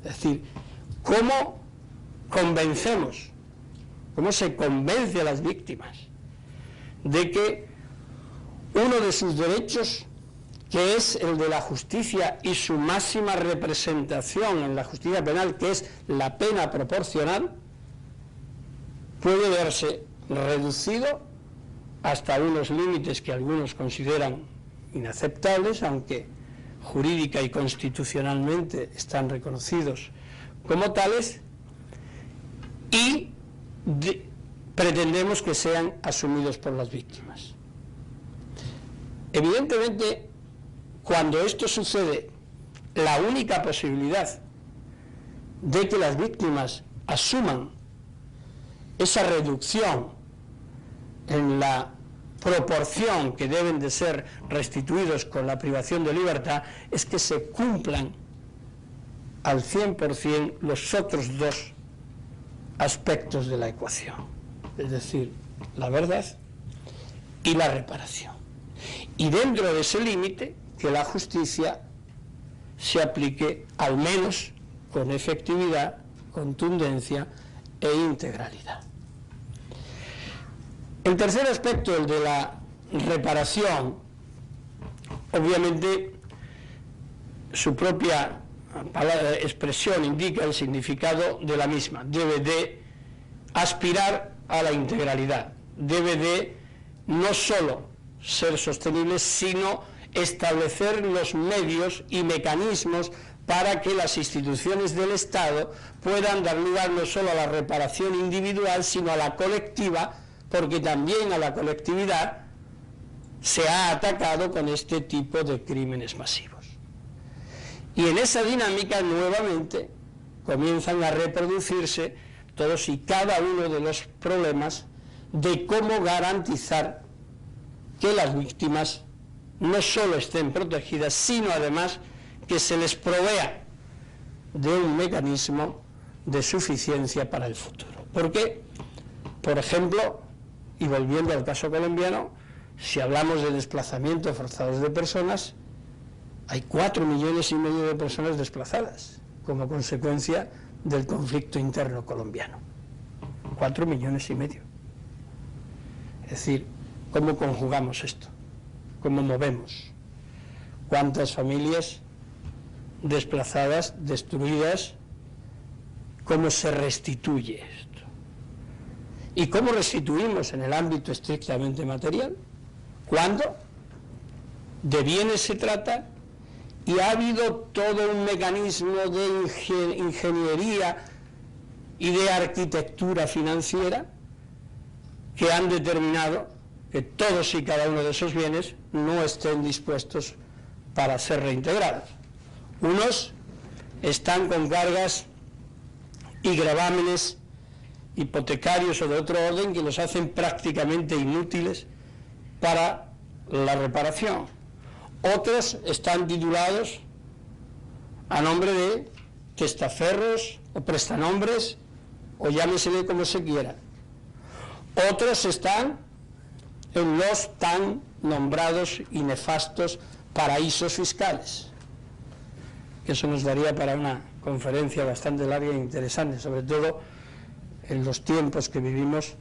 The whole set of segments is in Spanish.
Es decir, ¿cómo convencemos, cómo se convence a las víctimas de que uno de sus derechos, que es el de la justicia y su máxima representación en la justicia penal, que es la pena proporcional, puede verse reducido hasta unos límites que algunos consideran inaceptables, aunque jurídica y constitucionalmente están reconocidos como tales, y pretendemos que sean asumidos por las víctimas. Evidentemente, cuando esto sucede, la única posibilidad de que las víctimas asuman esa reducción en la proporción que deben de ser restituidos con la privación de libertad es que se cumplan al 100% los otros dos aspectos de la ecuación, es decir, la verdad y la reparación. Y dentro de ese límite, que la justicia se aplique al menos con efectividad, contundencia e integralidad. El tercer aspecto, el de la reparación, obviamente su propia expresión indica el significado de la misma. Debe de aspirar a la integralidad, debe de no solo ser sostenible, sino establecer los medios y mecanismos para que las instituciones del Estado puedan dar lugar no solo a la reparación individual, sino a la colectiva, porque también a la colectividad se ha atacado con este tipo de crímenes masivos. Y en esa dinámica nuevamente comienzan a reproducirse todos y cada uno de los problemas de cómo garantizar que las víctimas no solo estén protegidas, sino además que se les provea de un mecanismo de suficiencia para el futuro. Porque, por ejemplo, y volviendo al caso colombiano, si hablamos de desplazamiento forzados de personas, hay 4,5 millones de personas desplazadas como consecuencia del conflicto interno colombiano. 4,5 millones. Es decir, ¿cómo conjugamos esto? ¿Cómo movemos? ¿Cuántas familias desplazadas, destruidas? ¿Cómo se restituye esto? ¿Y cómo restituimos en el ámbito estrictamente material? ¿Cuándo? De bienes se trata, y ha habido todo un mecanismo de ingeniería y de arquitectura financiera que han determinado que todos y cada uno de esos bienes no estén dispuestos para ser reintegrados. Unos están con cargas y gravámenes hipotecarios o de otro orden que los hacen prácticamente inútiles para la reparación. Otros están titulados a nombre de testaferros o prestanombres, o llámesele como se quiera. Otros están en los tan nombrados y nefastos paraísos fiscales, que eso nos daría para una conferencia bastante larga e interesante, sobre todo en los tiempos que vivimos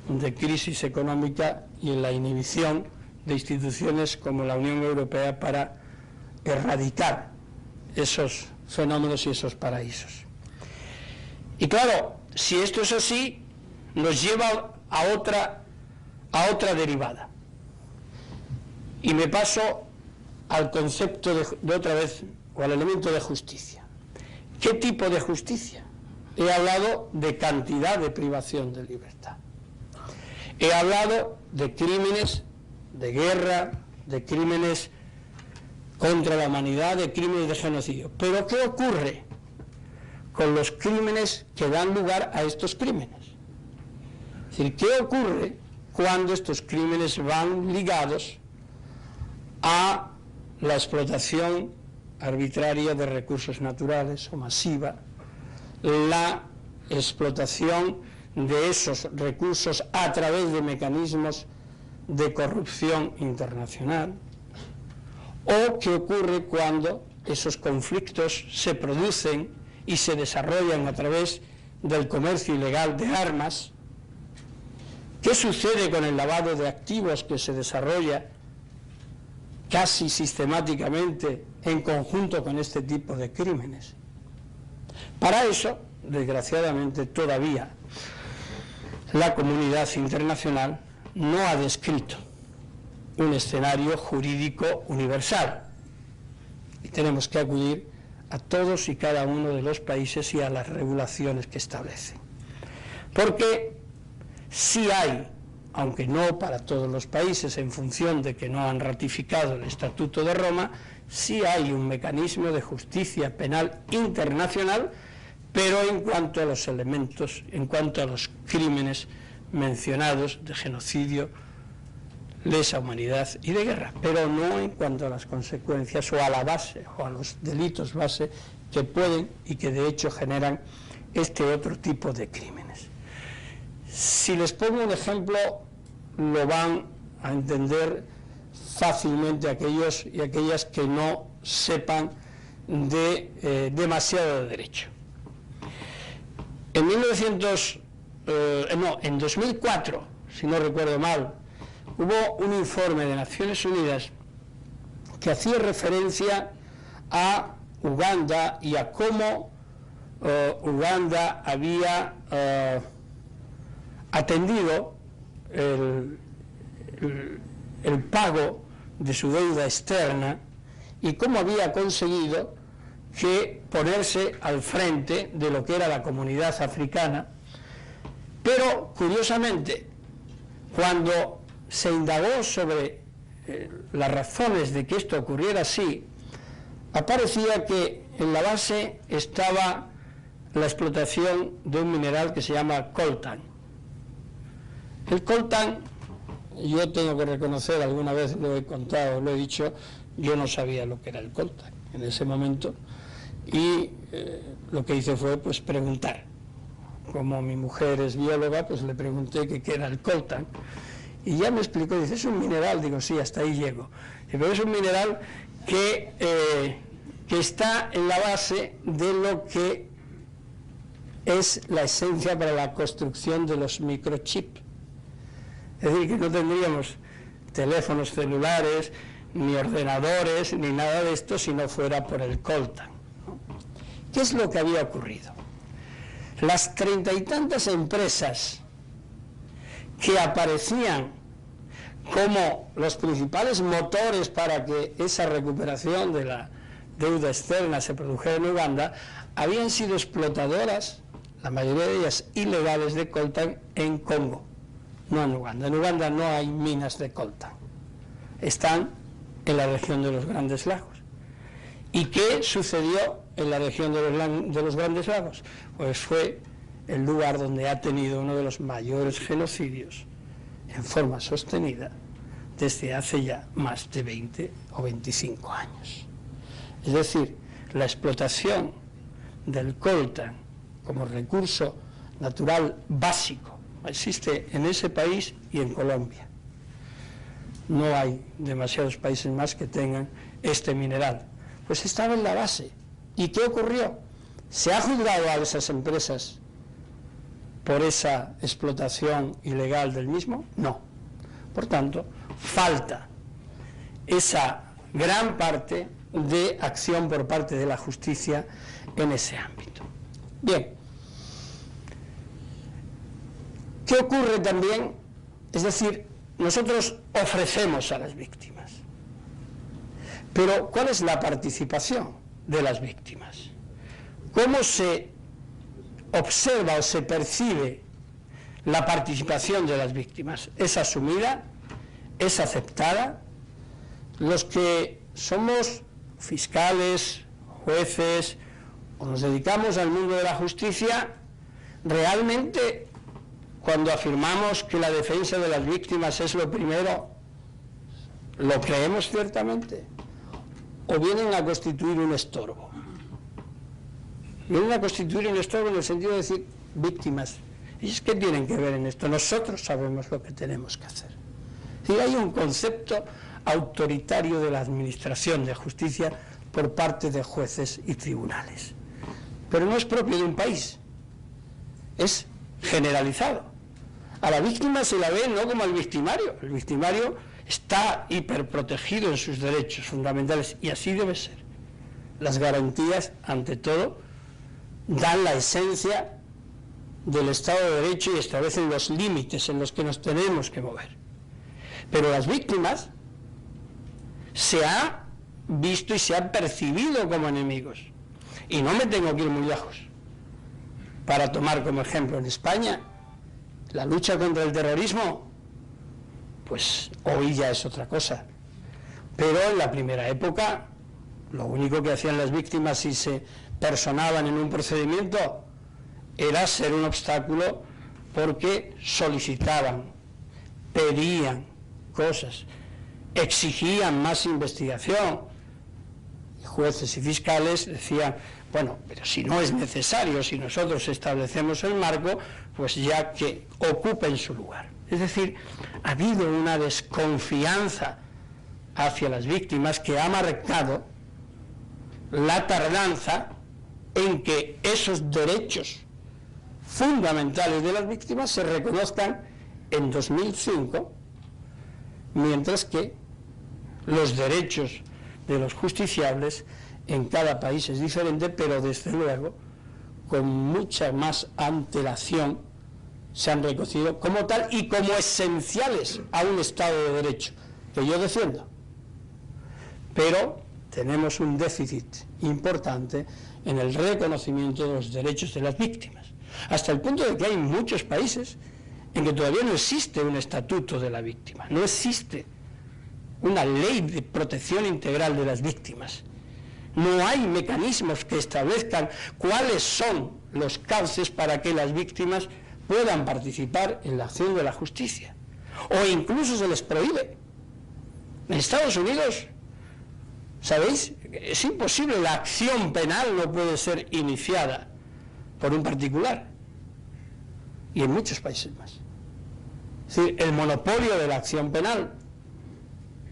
de crisis económica y en la inhibición de instituciones como la Unión Europea para erradicar esos fenómenos y esos paraísos. Y claro, si esto es así, nos lleva a otra derivada. Y me paso al concepto de otra vez, o al elemento de justicia. ¿Qué tipo de justicia? He hablado de cantidad de privación de libertad. He hablado de crímenes de guerra, de crímenes contra la humanidad, de crímenes de genocidio. Pero ¿qué ocurre con los crímenes que dan lugar a estos crímenes? Es decir, ¿qué ocurre cuando estos crímenes van ligados a la explotación arbitraria de recursos naturales o masiva, la explotación de esos recursos a través de mecanismos de corrupción internacional? ¿O qué ocurre cuando esos conflictos se producen y se desarrollan a través del comercio ilegal de armas. ¿Qué sucede con el lavado de activos que se desarrolla casi sistemáticamente en conjunto con este tipo de crímenes? Para eso, desgraciadamente, todavía la comunidad internacional no ha descrito un escenario jurídico universal. Y tenemos que acudir a todos y cada uno de los países y a las regulaciones que establecen. Porque sí hay, aunque no para todos los países en función de que no han ratificado el Estatuto de Roma, sí hay un mecanismo de justicia penal internacional, pero en cuanto a los elementos, en cuanto a los crímenes mencionados de genocidio, lesa humanidad y de guerra, pero no en cuanto a las consecuencias o a la base o a los delitos base que pueden y que de hecho generan este otro tipo de crímenes. Si les pongo un ejemplo, lo van a entender fácilmente aquellos y aquellas que no sepan de demasiado de derecho. En 2004, si no recuerdo mal, hubo un informe de Naciones Unidas que hacía referencia a Uganda y a cómo Uganda había atendido el pago de su deuda externa y cómo había conseguido que ponerse al frente de lo que era la comunidad africana. Pero, curiosamente, cuando se indagó sobre las razones de que esto ocurriera así, aparecía que en la base estaba la explotación de un mineral que se llama coltan. El coltan, yo tengo que reconocer, alguna vez lo he contado, lo he dicho, yo no sabía lo que era el coltan en ese momento, y lo que hice fue pues preguntar. Como mi mujer es bióloga, pues le pregunté qué era el coltan, y ya me explicó, dice, es un mineral. Digo, sí, hasta ahí llego. Pero es un mineral que está en la base de lo que es la esencia para la construcción de los microchips. Es decir, que no tendríamos teléfonos celulares, ni ordenadores, ni nada de esto, si no fuera por el coltan, ¿no? ¿Qué es lo que había ocurrido? Las 30 y tantas empresas que aparecían como los principales motores para que esa recuperación de la deuda externa se produjera en Uganda, habían sido explotadoras, la mayoría de ellas ilegales, de coltan en Congo, no en Uganda. En Uganda no hay minas de coltan, están en la región de los Grandes Lagos. ¿Y qué sucedió en la región de los Grandes Lagos? Pues fue el lugar donde ha tenido uno de los mayores genocidios en forma sostenida desde hace ya más de 20 o 25 años. Es decir, la explotación del coltan como recurso natural básico existe en ese país y en Colombia. No hay demasiados países más que tengan este mineral. Pues estaba en la base. ¿Y qué ocurrió? ¿Se ha juzgado a esas empresas por esa explotación ilegal del mismo? No. Por tanto, falta esa gran parte de acción por parte de la justicia en ese ámbito. Bien. ¿Qué ocurre también? Es decir, nosotros ofrecemos a las víctimas, pero ¿cuál es la participación de las víctimas? ¿Cómo se observa o se percibe la participación de las víctimas? ¿Es asumida? ¿Es aceptada? Los que somos fiscales, jueces, o nos dedicamos al mundo de la justicia, realmente, cuando afirmamos que la defensa de las víctimas es lo primero, ¿lo creemos ciertamente? ¿O vienen a constituir un estorbo? Vienen a constituir un estorbo en el sentido de decir, víctimas, ¿y qué tienen que ver en esto? Nosotros sabemos lo que tenemos que hacer. Y hay un concepto autoritario de la administración de justicia por parte de jueces y tribunales. pero no es propio de un país, es generalizado. A la víctima se la ve no como al victimario. El victimario está hiperprotegido en sus derechos fundamentales y así debe ser. Las garantías, ante todo, dan la esencia del Estado de Derecho y establecen los límites en los que nos tenemos que mover. Pero las víctimas se han visto y se han percibido como enemigos. Y no me tengo que ir muy lejos. Para tomar como ejemplo en España, la lucha contra el terrorismo, pues hoy ya es otra cosa. Pero en la primera época, lo único que hacían las víctimas si se personaban en un procedimiento era ser un obstáculo, porque solicitaban, pedían cosas, exigían más investigación. Jueces y fiscales decían, bueno, pero si no es necesario, si nosotros establecemos el marco, pues ya que ocupen su lugar. Es decir, ha habido una desconfianza hacia las víctimas que ha marcado la tardanza en que esos derechos fundamentales de las víctimas se reconozcan en 2005, mientras que los derechos de los justiciables en cada país es diferente, pero desde luego con mucha más antelación se han reconocido como tal y como esenciales a un Estado de Derecho, que yo defiendo. Pero tenemos un déficit importante en el reconocimiento de los derechos de las víctimas, hasta el punto de que hay muchos países en que todavía no existe un estatuto de la víctima, no existe una ley de protección integral de las víctimas. No hay mecanismos que establezcan cuáles son los cauces para que las víctimas puedan participar en la acción de la justicia. O incluso se les prohíbe. En Estados Unidos, ¿sabéis? Es imposible, la acción penal no puede ser iniciada por un particular. Y en muchos países más. Es decir, el monopolio de la acción penal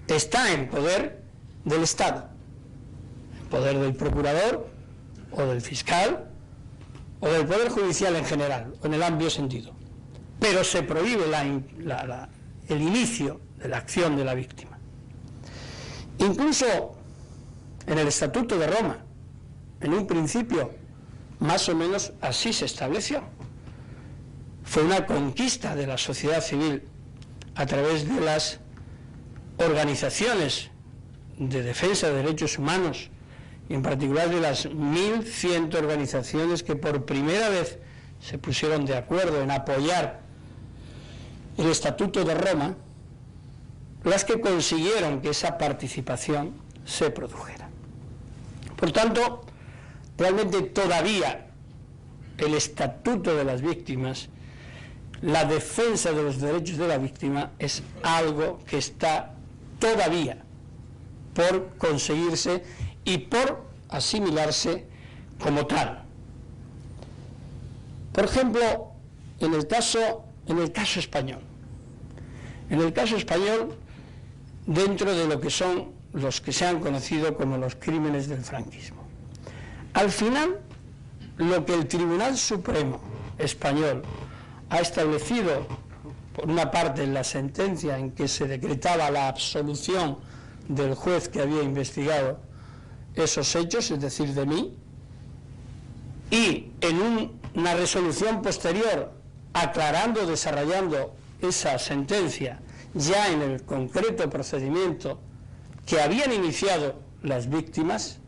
está en poder del Estado, en poder del procurador o del fiscal o del poder judicial en general, o en el amplio sentido. Pero se prohíbe el inicio de la acción de la víctima. Incluso en el Estatuto de Roma, en un principio, más o menos así se estableció. Fue una conquista de la sociedad civil a través de las organizaciones de defensa de derechos humanos, y en particular de las 1.100 organizaciones que por primera vez se pusieron de acuerdo en apoyar el Estatuto de Roma, las que consiguieron que esa participación se produjera. Por tanto, realmente todavía el Estatuto de las Víctimas, la defensa de los derechos de la víctima, es algo que está todavía por conseguirse y por asimilarse como tal. Por ejemplo, en el caso español. En el caso español, dentro de lo que son los que se han conocido como los crímenes del franquismo. Al final, lo que el Tribunal Supremo español ha establecido, por una parte en la sentencia en que se decretaba la absolución del juez que había investigado esos hechos, es decir, de mí, y en una resolución posterior aclarando, desarrollando esa sentencia ya en el concreto procedimiento que habían iniciado las víctimas,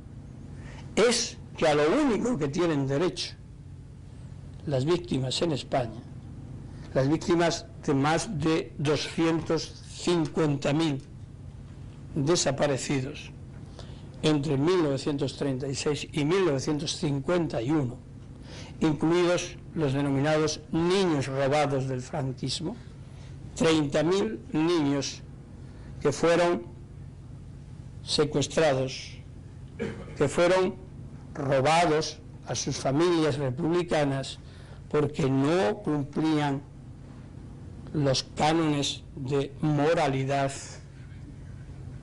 es que a lo único que tienen derecho las víctimas en España, las víctimas de más de 250.000 desaparecidos entre 1936 y 1951, incluidos los denominados niños robados del franquismo, 30.000 niños que fueron secuestrados, que fueron robados a sus familias republicanas porque no cumplían los cánones de moralidad